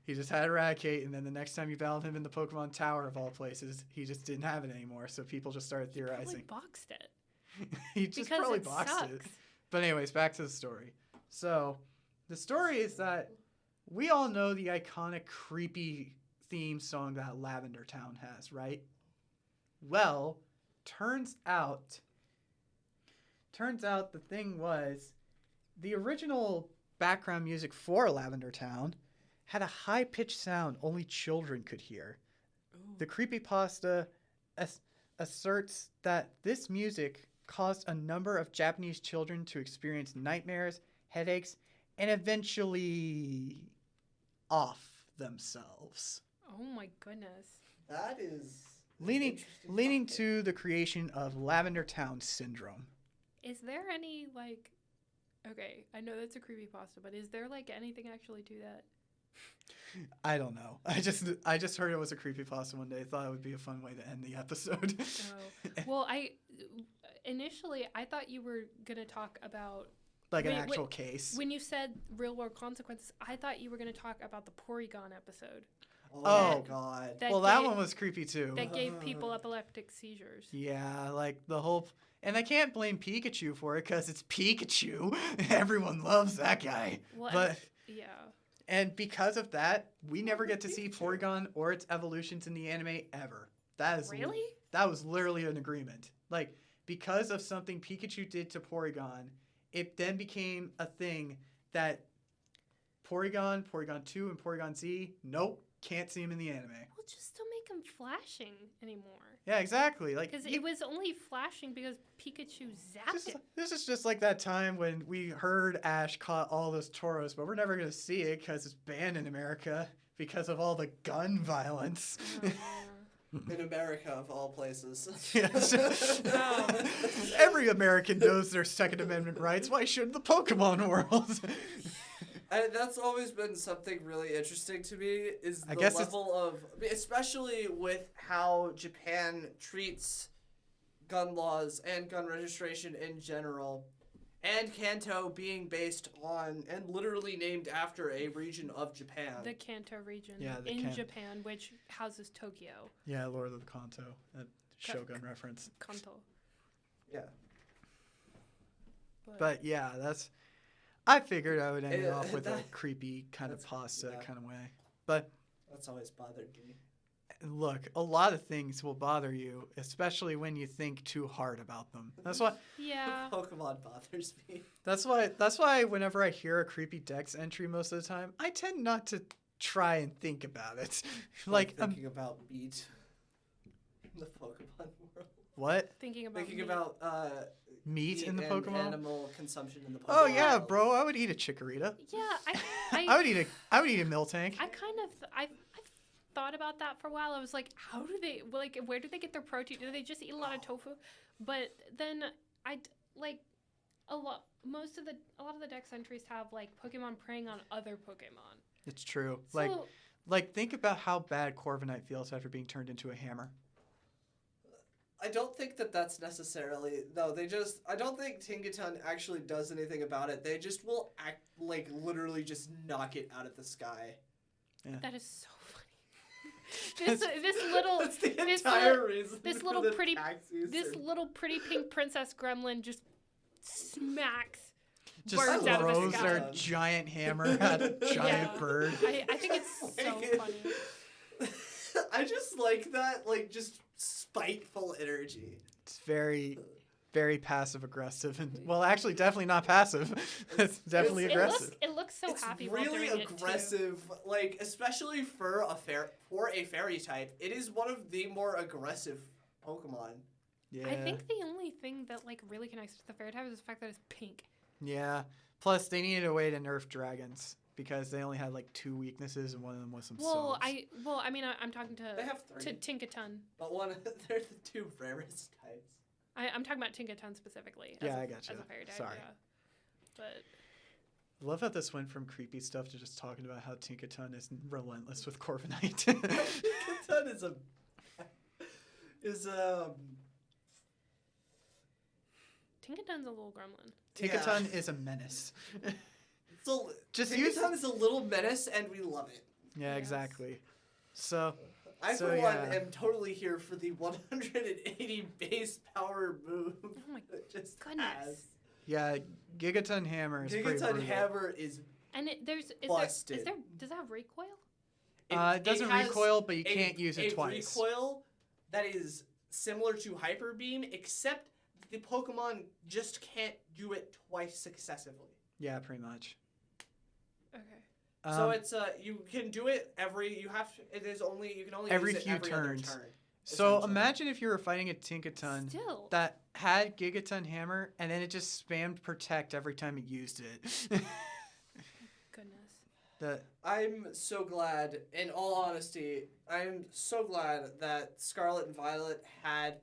He just had Raticate, and then the next time you battled him in the Pokemon Tower of all places, he just didn't have it anymore. So people just started theorizing. He probably boxed it. He just because probably it boxed sucks. it. But anyways, back to the story. So the story is that we all know the iconic creepy theme song that Lavender Town has, right? Well, turns out the thing was the original background music for Lavender Town had a high-pitched sound only children could hear. Ooh. The creepypasta asserts that this music caused a number of Japanese children to experience nightmares, headaches, and eventually off themselves. Oh my goodness. That is Leading to the creation of Lavender Town Syndrome. Is there any, like... Okay, I know that's a creepypasta, but is there, like, anything actually to that? I don't know. I just heard it was a creepypasta one day. Thought it would be a fun way to end the episode. Oh. Well, initially, I thought you were going to talk about... Like an actual case. When you said real-world consequences, I thought you were going to talk about the Porygon episode. Oh, God. That one was creepy, too. That gave people epileptic seizures. Yeah, like the whole... And I can't blame Pikachu for it because it's Pikachu. Everyone loves that guy. Well, but yeah. And because of that, we never get to see Porygon or its evolutions in the anime ever. Really? That was literally an agreement. Like, because of something Pikachu did to Porygon, it then became a thing that Porygon 2, and Porygon Z, nope, can't see him in the anime. Well, just don't make him flashing anymore. Yeah, exactly. Like, because it was only flashing because Pikachu zapped it. This is just like that time when we heard Ash caught all those Tauros, but we're never going to see it because it's banned in America because of all the gun violence. In America, of all places. Yes. Every American knows their Second Amendment rights. Why shouldn't the Pokemon world? That's always been something really interesting to me, is the level of... Especially with how Japan treats gun laws and gun registration in general. And Kanto being based on and literally named after a region of Japan. The Kanto region Japan, which houses Tokyo. Yeah, Lord of the Kanto. That Shogun reference. Kanto. Yeah. But yeah, I figured I would end it off with a creepy kind of pasta kind of way. But that's always bothered me. Look, a lot of things will bother you, especially when you think too hard about them. That's why. Yeah. Pokemon bothers me. That's why whenever I hear a creepy Dex entry most of the time, I tend not to try and think about it. Like thinking about Beat. in the Pokemon world. What? Thinking about Thinking meat. about Meat in the and Pokemon? animal consumption in the Pokemon Oh yeah, world. bro. I would eat a Chikorita. Yeah, I would eat a Miltank. I kind of I've thought about that for a while. I was like, how do they where do they get their protein? Do they just eat a lot of tofu? But then a lot of the Dex entries have like Pokemon preying on other Pokemon. It's true. So, Like think about how bad Corviknight feels after being turned into a hammer. I don't think that's necessarily no. I don't think Tinkaton actually does anything about it. They just will act like literally just knock it out of the sky. Yeah. that is so funny. this little That's the this entire reason. this for little the pretty tax this usage. little pretty pink princess gremlin just smacks Just birds out of the throws sky. their giant hammer at a giant Yeah. bird. I think it's so funny. I just like that, like just spiteful energy. It's very, very passive aggressive, and well, actually, definitely not passive. It's definitely it's- aggressive. It looks so It's happy while really doing it too. aggressive, like especially for a fairy type. It is one of the more aggressive Pokemon. Yeah. I think the only thing that like really connects to the fairy type is the fact that it's pink. Yeah. Plus, they needed a way to nerf dragons because they only had like 2 weaknesses, and one of them was some Well, subs. I mean, I'm talking They have to 3, Tinkaton. but they're the 2 rarest types. I'm talking about Tinkaton specifically. Yeah, I as gotcha. a fairy type. Sorry. Yeah. But I love how this went from creepy stuff to just talking about how Tinkaton is relentless with Corviknight. Tinkaton is Tinkaton's a little gremlin. Tinkaton is a menace. so Just Tinkaton use- is a little menace, and we love it. Yeah, Yes. exactly. So, I, So, for one, yeah. am totally here for the 180 base power move. Oh my it just goodness. has. yeah, Gigaton Hammer is pretty Gigaton brutal. Hammer is And does Busted. that have recoil? It doesn't has recoil, but you a- can't use it twice. recoil that is similar to Hyper Beam, except the Pokemon just can't do it twice successively. Yeah, pretty much. Okay. So Um, it's you can do it you can only Every use it few every other turns. turn. So essentially. imagine if you were fighting a Tinkaton Still. that had Gigaton Hammer, and then it just spammed Protect every time it used it. Goodness. I'm so glad, in all honesty, I'm so glad that Scarlet and Violet have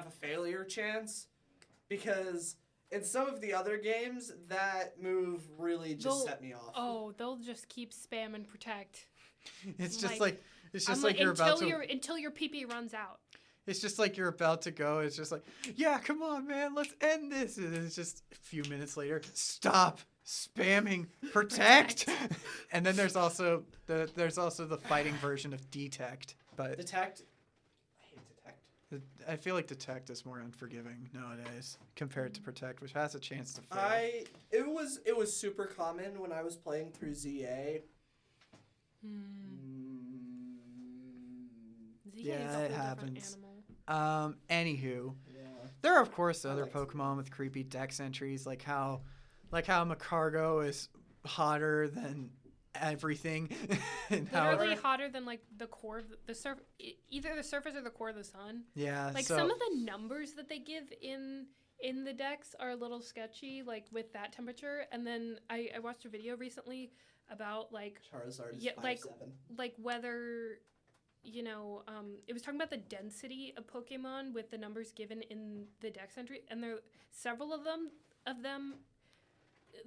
a failure chance, because in some of the other games, that move really just set me off. Oh, they'll just keep spamming protect. It's just Like, like it's just I'm like you're about until your PP runs out. It's just like you're about to go. It's just like, yeah, come on, man, let's end this. And it's just a few minutes later, stop spamming protect. And then there's also the fighting version of detect. But Detect. I hate Detect. I feel like detect is more unforgiving nowadays compared to protect, which has a chance to fail. It was super common when I was playing through ZA. ZA is a Yeah, whole it different happens. animal. Anywho, Yeah. there are of course I other like Pokemon with creepy dex entries, like how Macargo is hotter than everything. And how Literally hotter than like the core of either the surface or the core of the sun. yeah, Like so some of the numbers that they give in the decks are a little sketchy, like with that temperature. And then I watched a video recently about like Charizard is Yeah, 5'7". like whether it was talking about the density of Pokemon with the numbers given in the dex entry, and there several of them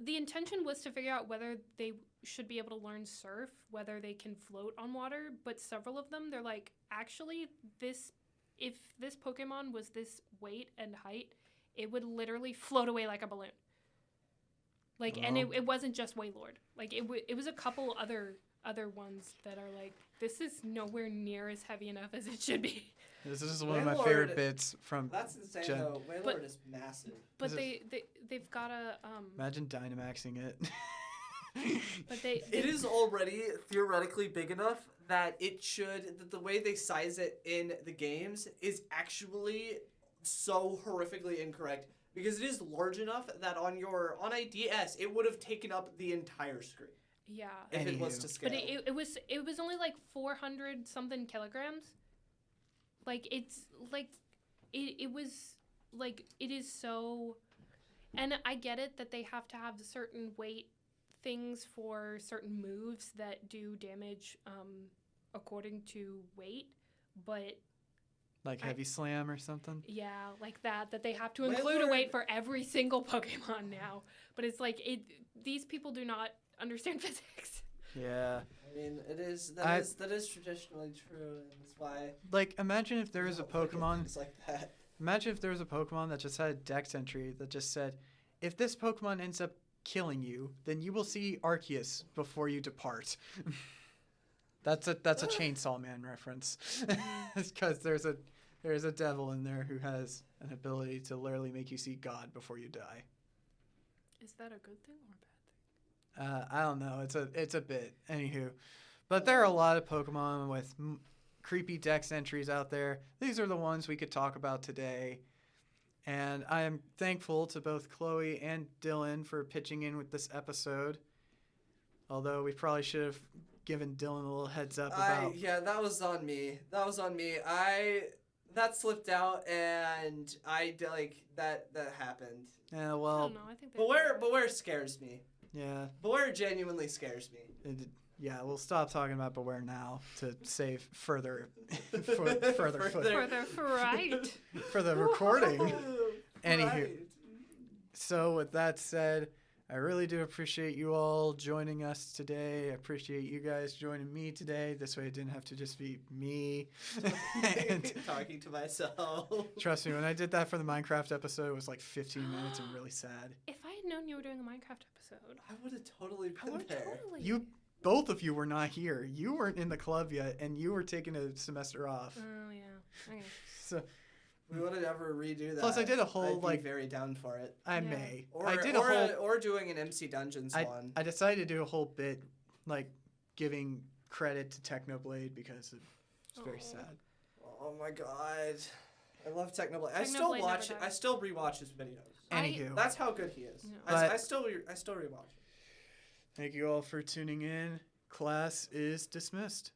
the intention was to figure out whether they should be able to learn surf, whether they can float on water, but several of them, they're like, actually if this Pokemon was this weight and height, it would literally float away like a balloon. Like, and it wasn't just Wailord. Like, it was a couple other ones that are like, this is nowhere near as heavy enough as it should be. this is one of my Wailord- favorite bits from That's insane Gen- though. Wailord But- is massive. But Is they've got a Imagine Dynamaxing it. but they It is already theoretically big enough that the way they size it in the games is actually so horrifically incorrect, because it is large enough that on a DS it would have taken up the entire screen yeah. if it was Anywho. to scale. But it was only like 400 something kilograms. Like, it's, like, it was, like, it is so... And I get it that they have to have certain weight things for certain moves that do damage according to weight, but... Like Heavy Slam or something? Yeah, like that they have to include a weight for every single Pokemon now. But it's like, these people do not understand physics. Yeah. I mean, that is traditionally true, and that's why... Like, imagine if there was a Pokemon... Things like that. Imagine if there was a Pokemon that just had a Dex entry that just said, if this Pokemon ends up killing you, then you will see Arceus before you depart. That's a Chainsaw Man reference. Because there's a devil in there who has an ability to literally make you see God before you die. Is that a good thing or a bad thing? I don't know. It's a bit. Anywho. But there are a lot of Pokemon with creepy Dex entries out there. These are the ones we could talk about today. And I am thankful to both Chloe and Dylan for pitching in with this episode. Although we probably should have given Dylan a little heads up about... Yeah, that was on me. That slipped out, and that happened. Yeah, well... I don't know. I think Beware scares me. Yeah. Beware genuinely scares me. Yeah, we'll stop talking about Beware now to save further footage. For the fright. For the recording. Anywho, Right. So with that said, I really do appreciate you all joining us today. I appreciate you guys joining me today. This way it didn't have to just be me. And Talking to myself. trust me, when I did that for the Minecraft episode, it was like 15 minutes and really sad. If I had known you were doing a Minecraft episode, I would have totally been there. Both of you were not here. You weren't in the club yet, and you were taking a semester off. Oh, yeah. Okay. So We would have ever redo that. Plus, I did a whole, I'd be very down for it. I Yeah. may. Or, I did or doing an MC Dungeons one. I decided to do a whole bit, like, giving credit to Technoblade because it's very sad. Oh my god. I love Technoblade. I Technoblade still never watch it. dies. I still rewatch his videos. Anywho. That's how good he is. Yeah. I still rewatch. Thank you all for tuning in. Class is dismissed.